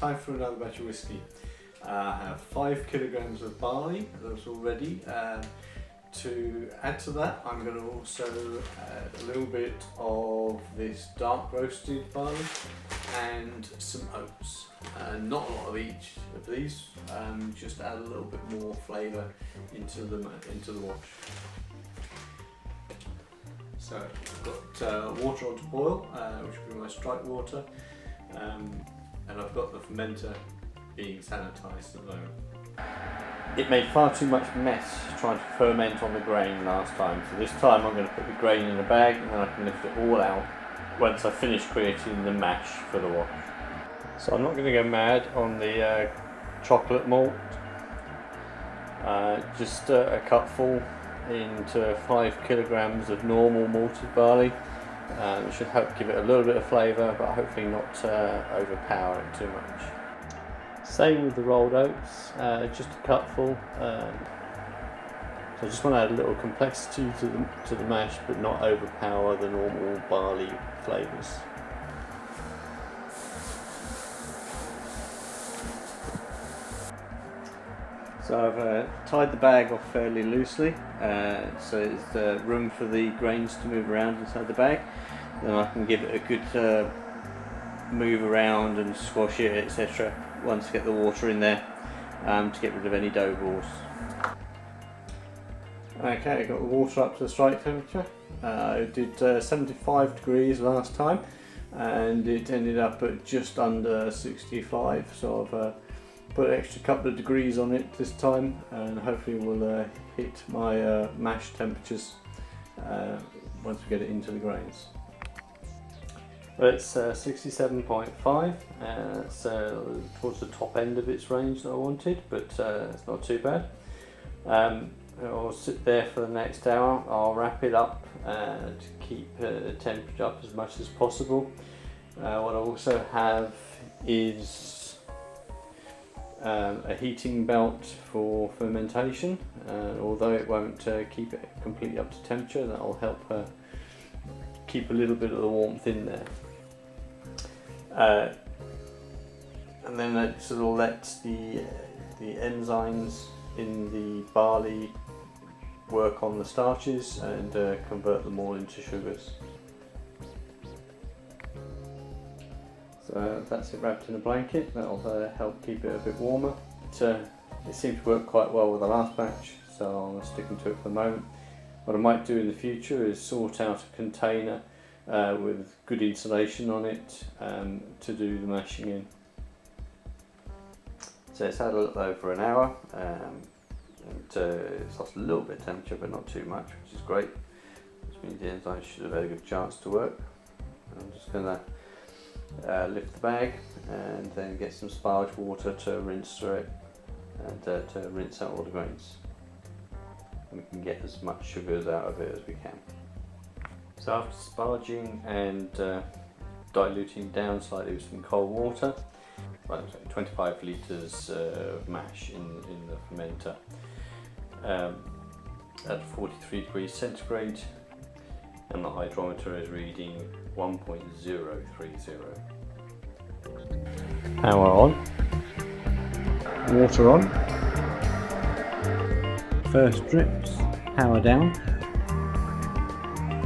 time for another batch of whiskey. I have 5 kilograms of barley that's all ready. To add to that, I'm going to also add a little bit of this dark roasted barley and some oats. Not a lot of each of these, just add a little bit more flavour into the wash. So I've got water on to boil, which will be my strike water, and I've got the fermenter being sanitised at the moment. It made far too much mess trying to ferment on the grain last time, so this time I'm going to put the grain in a bag and then I can lift it all out once I finish creating the mash for the wash. So I'm not going to go mad on the chocolate malt, just a cupful into 5 kilograms of normal malted barley. It should help give it a little bit of flavour, but hopefully not overpower it too much. Same with the rolled oats, just a cupful. So I just want to add a little complexity to the mash, but not overpower the normal barley flavours. So I've tied the bag off fairly loosely, so there's room for the grains to move around inside the bag. Then I can give it a good move around and squash it, etc. once I get the water in there, to get rid of any dough balls. Okay, I got the water up to the strike temperature. I did 75 degrees last time and it ended up at just under 65, so I've put an extra couple of degrees on it this time, and hopefully we'll hit my mash temperatures once we get it into the grains. Well, it's 67.5, it's towards the top end of its range that I wanted, but it's not too bad. I'll sit there for the next hour. I'll wrap it up to keep the temperature up as much as possible. What I also have is a heating belt for fermentation, although it won't keep it completely up to temperature. That will help keep a little bit of the warmth in there. And then it sort of lets the enzymes in the barley work on the starches and convert them all into sugars. So that's it wrapped in a blanket. That'll help keep it a bit warmer. It seemed to work quite well with the last batch, so I'm sticking to it for the moment. What I might do in the future is sort out a container with good insulation on it to do the mashing in. So it's had a little over an hour, and it's lost a little bit of temperature but not too much, which is great, which means the enzymes should have had a good chance to work. I'm just going to lift the bag and then get some sparge water to rinse through it and to rinse out all the grains, and we can get as much sugars out of it as we can. So after sparging and diluting down slightly with some cold water, 25 litres of mash in the fermenter at 43 degrees centigrade, and the hydrometer is reading 1.030. Power on, water on, first drips, power down,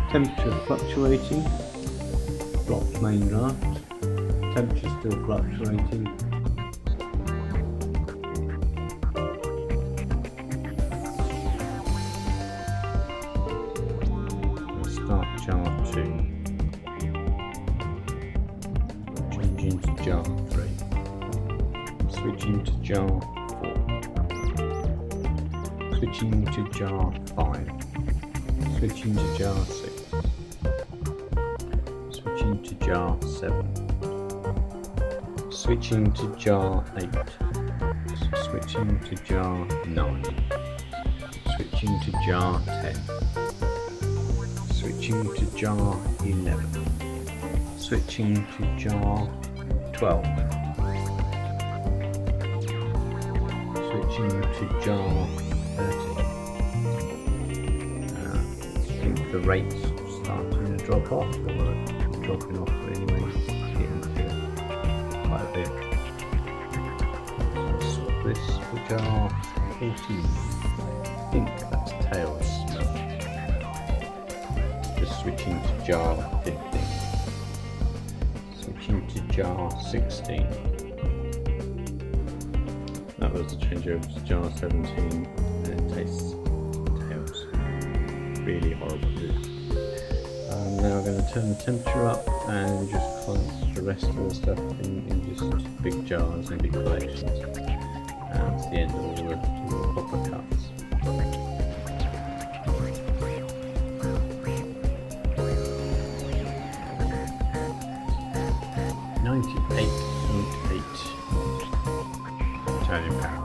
temperature fluctuating, blocked main draft, temperature still fluctuating. Start jar 2, changing to jar 3, switching to jar 4, switching to jar 5, switching to jar 6, switching to jar 7, switching to jar 8, switching to jar 9, switching to jar 10, switching to jar 11, switching to jar 12, switching to jar 13. I think the rates starting to drop off, or dropping off anyway, getting to quite a bit. this for jar 14. I think that's tail smell. Just switching to jar 15. Switching to jar 16. That was the changeover to jar 17, and it tastes tails. Really horrible. Now we're going to turn the temperature up and just close the rest of the stuff in just big jars and big collections. And it's the end of all the proper cuts. £98.8 Italian power.